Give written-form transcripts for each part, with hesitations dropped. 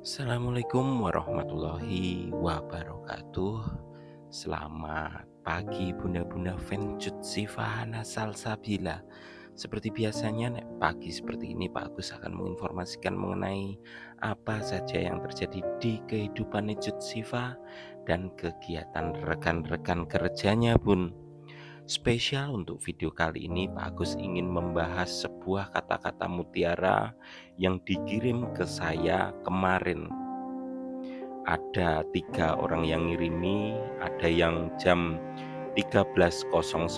Assalamualaikum warahmatullahi wabarakatuh. Selamat pagi bunda-bunda Fencut Sifahana Salsabila. Seperti biasanya pagi seperti ini Pak Agus akan menginformasikan mengenai apa saja yang terjadi di kehidupan Cut Sifa dan kegiatan rekan-rekan kerjanya Bun. Spesial untuk video kali ini Pak Agus ingin membahas sebuah kata-kata mutiara yang dikirim ke saya kemarin. Ada 3 orang yang ngirimi, ada yang jam 13.09,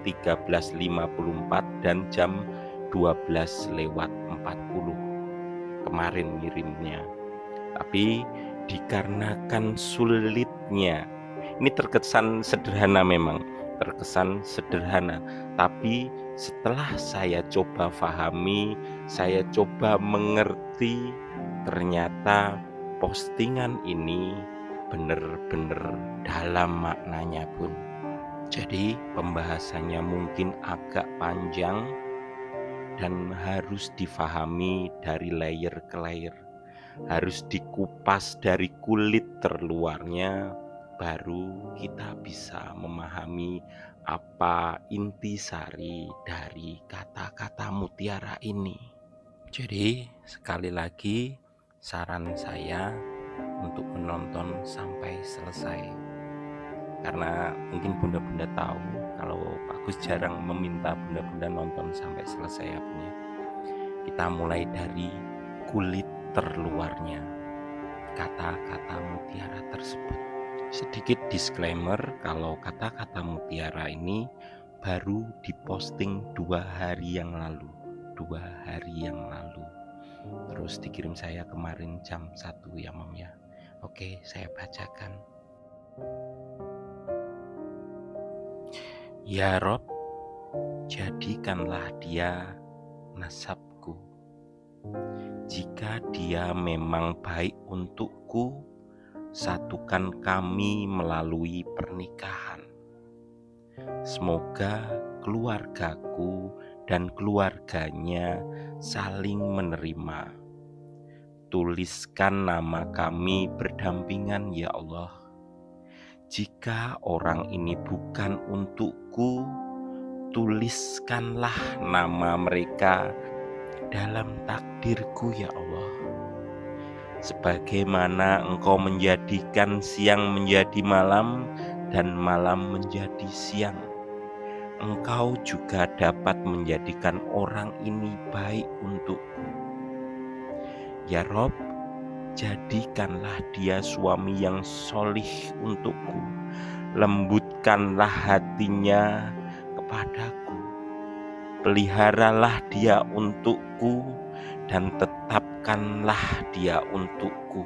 13.54 dan jam 12:40 kemarin ngirimnya. Tapi dikarenakan sulitnya, ini terkesan sederhana memang, tapi setelah saya coba pahami, saya coba mengerti, ternyata postingan ini benar-benar dalam maknanya Bun. Jadi pembahasannya mungkin agak panjang dan harus difahami dari layer ke layer, harus dikupas dari kulit terluarnya, baru kita bisa memahami apa intisari dari kata-kata mutiara ini. Jadi sekali lagi saran saya untuk menonton sampai selesai, karena mungkin bunda-bunda tahu kalau Pak Gus jarang meminta bunda-bunda nonton sampai selesai ya Bun ya. Kita mulai dari kulit terluarnya kata-kata mutiara tersebut. Sedikit disclaimer kalau kata-kata mutiara ini baru diposting 2 hari yang lalu. Terus dikirim saya kemarin jam 1 ya Mam ya. Oke, saya bacakan. Ya Rob, jadikanlah dia nasabku. Jika dia memang baik untukku, satukan kami melalui pernikahan. Semoga keluargaku dan keluarganya saling menerima. Tuliskan nama kami berdampingan ya Allah. Jika orang ini bukan untukku, tuliskanlah nama mereka dalam takdirku ya Allah. Sebagaimana Engkau menjadikan siang menjadi malam dan malam menjadi siang, Engkau juga dapat menjadikan orang ini baik untukku. Ya Rob, jadikanlah dia suami yang solih untukku. Lembutkanlah hatinya kepadaku. Peliharalah dia untukku dan tetapkanlah dia untukku.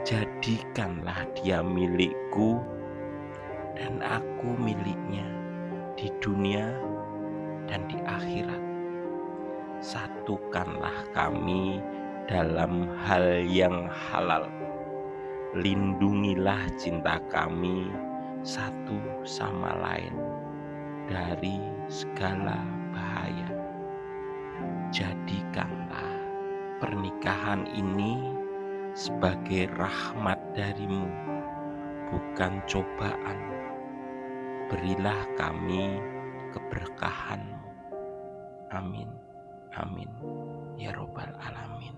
Jadikanlah dia milikku dan aku miliknya di dunia dan di akhirat. Satukanlah kami dalam hal yang halal. Lindungilah cinta kami satu sama lain dari segala bahaya. Jadikanlah pernikahan ini sebagai rahmat darimu, bukan cobaan. Berilah kami keberkahanmu. Amin. Amin. Ya Robbal Alamin.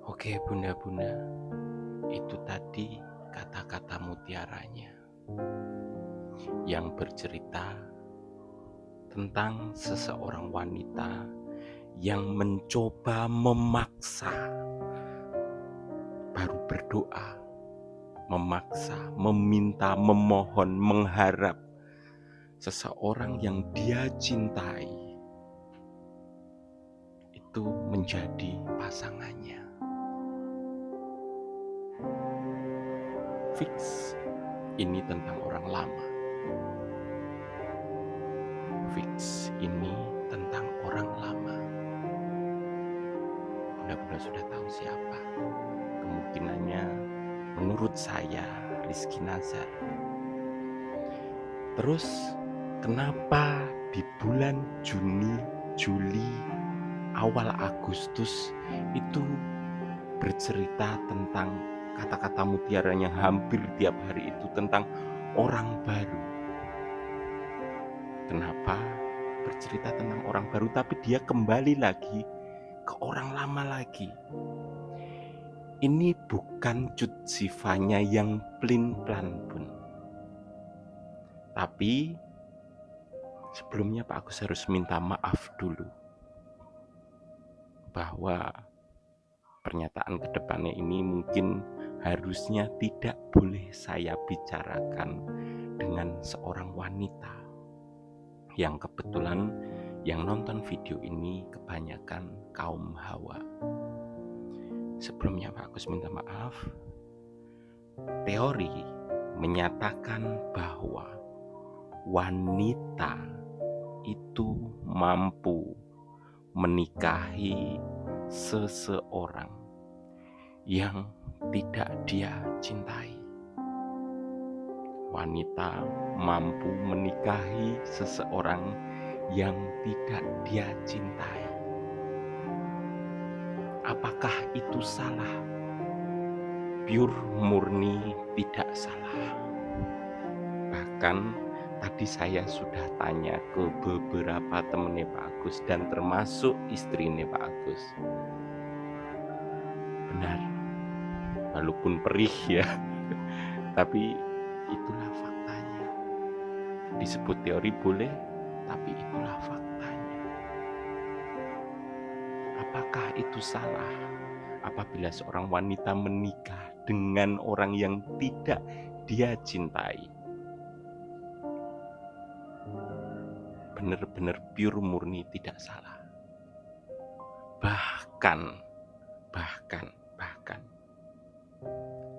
Oke bunda-bunda, itu tadi kata-kata mutiaranya yang bercerita tentang seseorang wanita yang mencoba memaksa, baru berdoa, memaksa, meminta, memohon, mengharap seseorang yang dia cintai itu menjadi pasangannya. Fix, ini tentang orang lama. Fix, ini tentang orang lama. Bunda-bunda sudah tahu siapa. kemungkinannya menurut saya Rizky Nazar. Terus kenapa di bulan Juni, Juli, awal Agustus itu bercerita tentang kata-kata mutiara yang hampir tiap hari itu tentang orang baru? Kenapa bercerita tentang orang baru tapi dia kembali lagi ke orang lama lagi? Ini bukan cut sifanya yang plin-plan pun. Tapi sebelumnya Pak Agus harus minta maaf dulu bahwa pernyataan kedepannya ini mungkin harusnya tidak boleh saya bicarakan dengan seorang wanita yang kebetulan yang nonton video ini kebanyakan kaum hawa. Sebelumnya Pak Agus minta maaf. Teori menyatakan bahwa wanita itu mampu menikahi seseorang yang tidak dia cintai. Wanita mampu menikahi seseorang yang tidak dia cintai. Apakah itu salah? Pure murni tidak salah. Bahkan tadi saya sudah tanya ke beberapa temennya Pak Agus dan termasuk istrinya Pak Agus. Benar, walaupun perih ya, tapi itulah faktanya. Disebut teori boleh, tapi itulah faktanya. Apakah itu salah apabila seorang wanita menikah dengan orang yang tidak dia cintai? Benar-benar pure murni tidak salah. Bahkan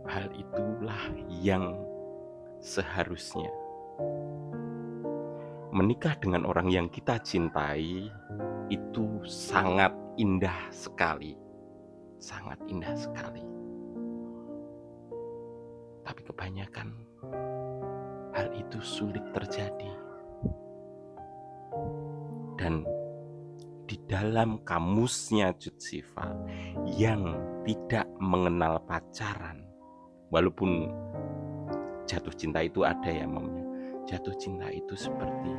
hal itulah yang seharusnya. Menikah dengan orang yang kita cintai itu sangat indah sekali. Sangat indah sekali. Tapi kebanyakan hal itu sulit terjadi. Dan di dalam kamusnya Cut Sifa yang tidak mengenal pacaran, walaupun jatuh cinta itu ada ya mamnya. Jatuh cinta itu seperti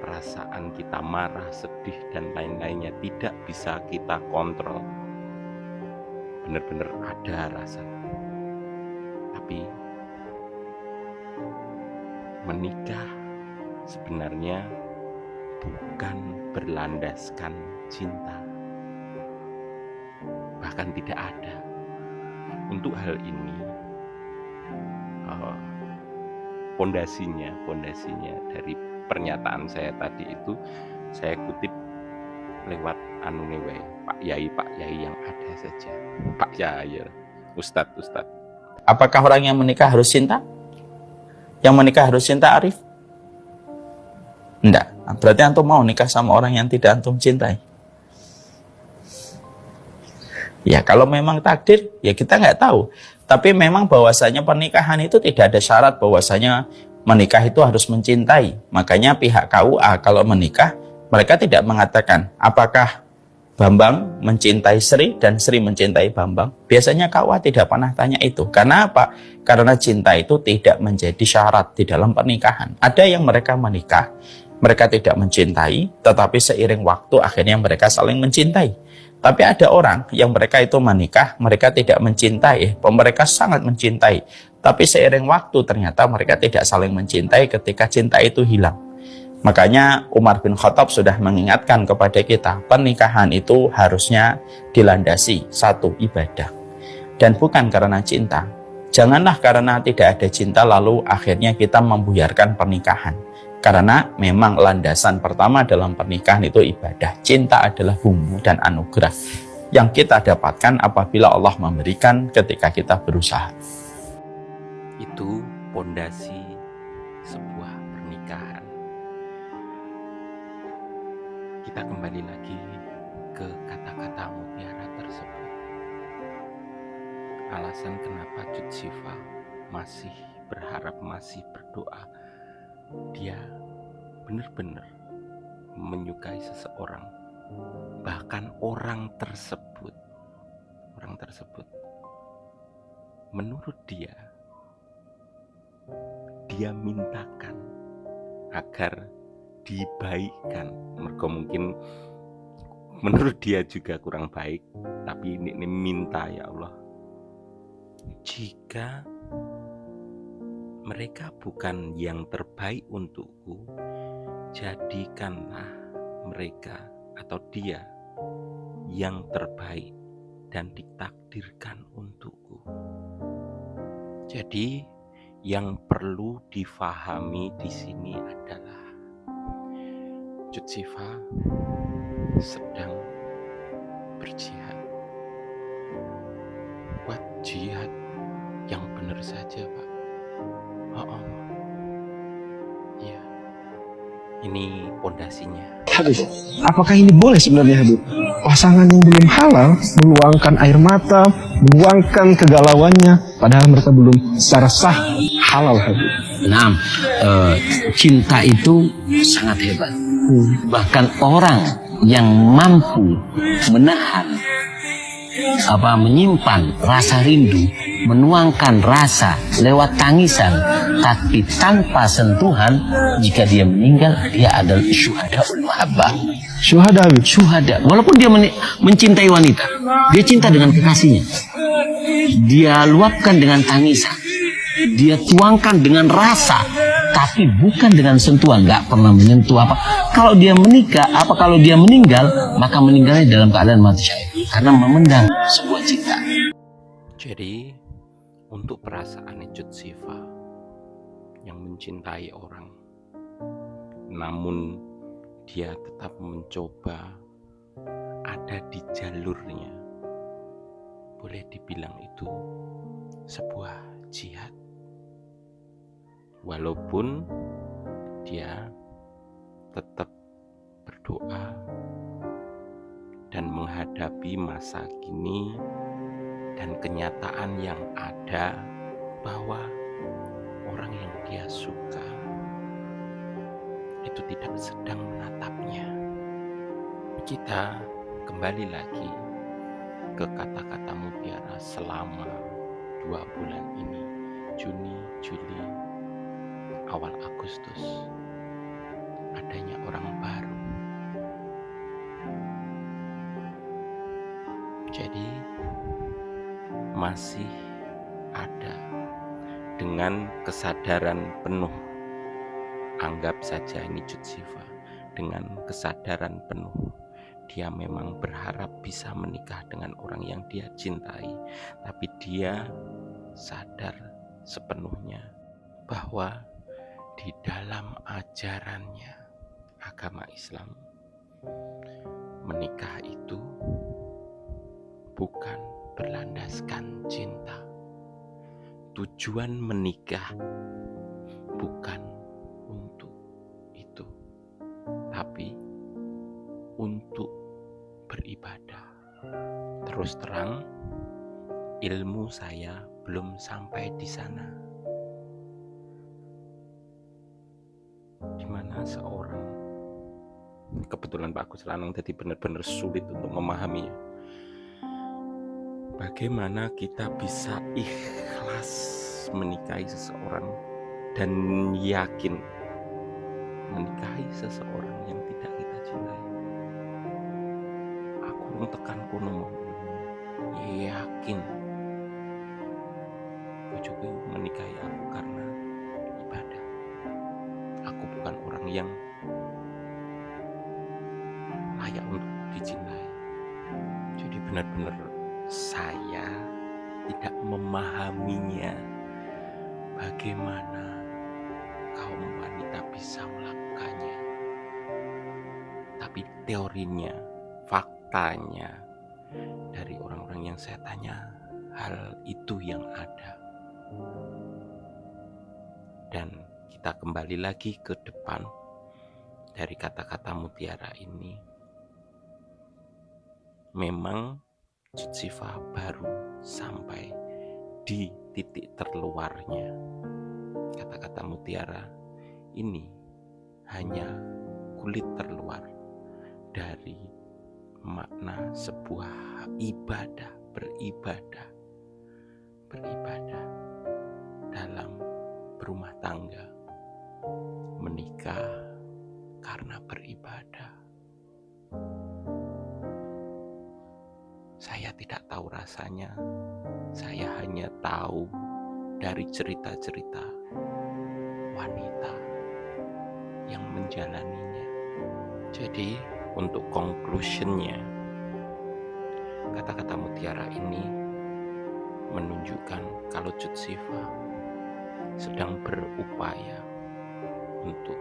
perasaan kita marah, sedih dan lain-lainnya tidak bisa kita kontrol. Benar-benar ada rasa. Tapi menikah sebenarnya bukan berlandaskan cinta. Bahkan tidak ada. Untuk hal ini pondasinya dari pernyataan saya tadi itu saya kutip lewat Pak Yai yang ada saja. Pak Yai, Ustadz. Apakah orang yang menikah harus cinta? Yang menikah harus cinta, Arif? Enggak. Berarti antum mau nikah sama orang yang tidak antum cintai? Ya kalau memang takdir, ya kita nggak tahu. Tapi memang bahwasanya pernikahan itu tidak ada syarat bahwasanya menikah itu harus mencintai. Makanya pihak KUA kalau menikah, mereka tidak mengatakan apakah Bambang mencintai Sri dan Sri mencintai Bambang. Biasanya KUA tidak pernah tanya itu. Karena apa? Karena cinta itu tidak menjadi syarat di dalam pernikahan. Ada yang mereka menikah, mereka tidak mencintai, tetapi seiring waktu akhirnya mereka saling mencintai. Tapi ada orang yang mereka itu menikah, mereka tidak mencintai, mereka sangat mencintai. Tapi seiring waktu ternyata mereka tidak saling mencintai ketika cinta itu hilang. Makanya Umar bin Khattab sudah mengingatkan kepada kita, pernikahan itu harusnya dilandasi satu ibadah. Dan bukan karena cinta. Janganlah karena tidak ada cinta lalu akhirnya kita membuyarkan pernikahan. Karena memang landasan pertama dalam pernikahan itu ibadah. Cinta adalah bumbu dan anugerah yang kita dapatkan apabila Allah memberikan ketika kita berusaha. Itu pondasi sebuah pernikahan. Kita kembali lagi ke kata-kata mutiara tersebut. alasan kenapa Cut Siva masih berharap, masih berdoa. Dia benar-benar menyukai seseorang, bahkan orang tersebut menurut dia mintakan agar dibaikkan. Mergo mungkin menurut dia juga kurang baik, tapi ini minta, ya Allah, jika mereka bukan yang terbaik untukku, jadikanlah mereka atau dia yang terbaik dan ditakdirkan untukku. Jadi yang perlu difahami di sini adalah Cut Siva sedang berjihad. Buat jihad yang benar saja, Pak. Oh, iya. Ini pondasinya. Habib, apakah ini boleh sebenarnya, Habib? Pasangan yang belum halal meluangkan air mata, meluangkan kegalauannya, padahal mereka belum secara sah halal, Habib. Nah, cinta itu sangat hebat. Bahkan orang yang mampu menahan menyimpan rasa rindu, menuangkan rasa lewat tangisan, tapi tanpa sentuhan, jika dia meninggal, dia adalah syuhadaul mahabbah. Syuhada. Walaupun dia mencintai wanita, dia cinta dengan kekasihnya. Dia luapkan dengan tangisan, dia tuangkan dengan rasa, tapi bukan dengan sentuhan, nggak pernah menyentuh apa. Kalau dia menikah, kalau dia meninggal, maka meninggalnya dalam keadaan mati syahid, karena memendam sebuah cinta. Jadi untuk perasaan Cut Siva yang mencintai orang, namun dia tetap mencoba ada di jalurnya, boleh dibilang itu sebuah jihad. Walaupun dia tetap berdoa dan menghadapi masa kini dan kenyataan yang ada bahwa orang yang dia suka itu tidak sedang menatapnya. Kita kembali lagi ke kata-kata mutiara selama 2 bulan ini, Juni, Juli, awal Agustus, adanya orang baru. Jadi masih ada dengan kesadaran penuh, anggap saja ini Cut Siva, dengan kesadaran penuh dia memang berharap bisa menikah dengan orang yang dia cintai, tapi dia sadar sepenuhnya bahwa di dalam ajarannya agama Islam, menikah itu bukan berlandaskan cinta. Tujuan menikah bukan untuk itu, tapi untuk beribadah. Terus terang, ilmu saya belum sampai di sana, dimana seorang, kebetulan Pak Agus Lanang jadi benar-benar sulit untuk memahaminya. Bagaimana kita bisa ikhlas menikahi seseorang dan yakin menikahi seseorang yang tidak kita cintai. Aku tekan kono yakin bojoku menikahi aku karena ibadah. Aku bukan orang yang layak untuk dicintai. Jadi benar-benar saya tidak memahaminya, bagaimana kaum wanita bisa melakukannya. Tapi teorinya, faktanya, dari orang-orang yang saya tanya, hal itu yang ada. Dan kita kembali lagi ke depan dari kata-kata mutiara ini. Memang Cut Siva baru sampai di titik terluarnya. Kata-kata mutiara ini hanya kulit terluar dari makna sebuah ibadah, beribadah dalam berumah tangga, menikah karena beribadah. Saya tidak tahu rasanya, saya hanya tahu dari cerita-cerita wanita yang menjalaninya. Jadi untuk conclusionnya, kata-kata mutiara ini menunjukkan kalau Cut Siva sedang berupaya untuk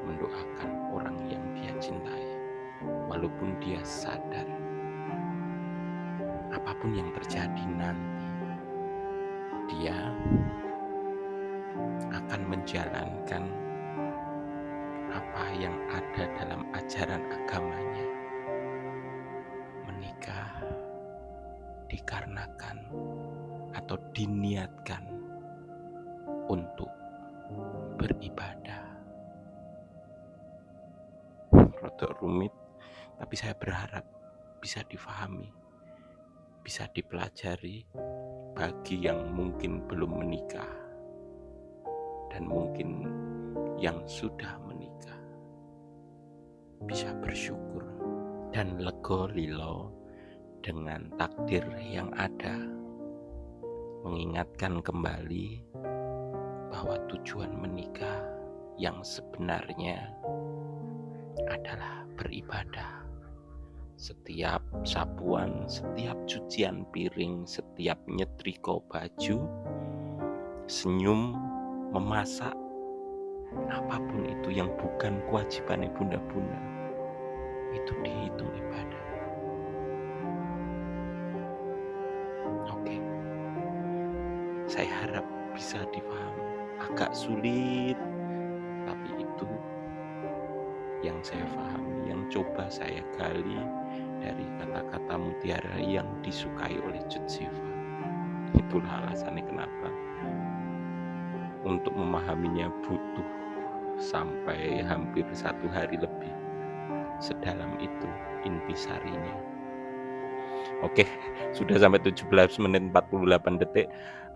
mendoakan orang yang dia cintai, walaupun dia sadar apapun yang terjadi nanti, dia akan menjalankan apa yang ada dalam ajaran agamanya. Menikah dikarenakan atau diniatkan untuk beribadah. Rodok rumit, tapi saya berharap bisa difahami, bisa dipelajari bagi yang mungkin belum menikah dan mungkin yang sudah menikah. Bisa bersyukur dan lego lilo dengan takdir yang ada, mengingatkan kembali bahwa tujuan menikah yang sebenarnya adalah beribadah. Setiap sapuan, setiap cucian piring, setiap nyetrika baju, senyum, memasak, apapun itu yang bukan kewajiban bunda-bunda, itu dihitung ibadah. Oke, saya harap bisa dipahami. Agak sulit, tapi itu yang saya pahami, yang coba saya gali dari kata-kata mutiara yang disukai oleh Cut Siva. Itulah alasannya kenapa untuk memahaminya butuh sampai hampir 1 hari lebih. Sedalam itu intisarinya. Oke, sudah sampai 17 menit 48 detik.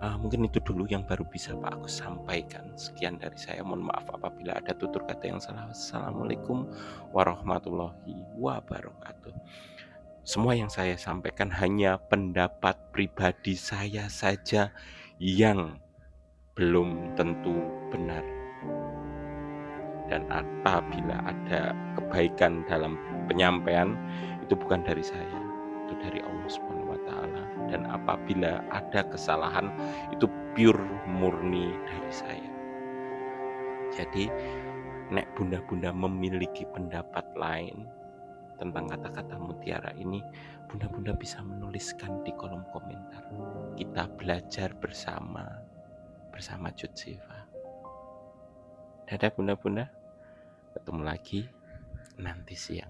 Mungkin itu dulu yang baru bisa Pak Agus sampaikan. Sekian dari saya, mohon maaf apabila ada tutur kata yang salah. Assalamualaikum warahmatullahi wabarakatuh. Semua yang saya sampaikan hanya pendapat pribadi saya saja yang belum tentu benar. Dan apabila ada kebaikan dalam penyampaian, itu bukan dari saya, itu dari Allah Subhanahu wa taala. Dan apabila ada kesalahan, itu pure murni dari saya. Jadi nek bunda-bunda memiliki pendapat lain tentang kata-kata mutiara ini, bunda-bunda bisa menuliskan di kolom komentar. Kita belajar bersama Cut Siva. Dadah bunda-bunda, ketemu lagi nanti siang.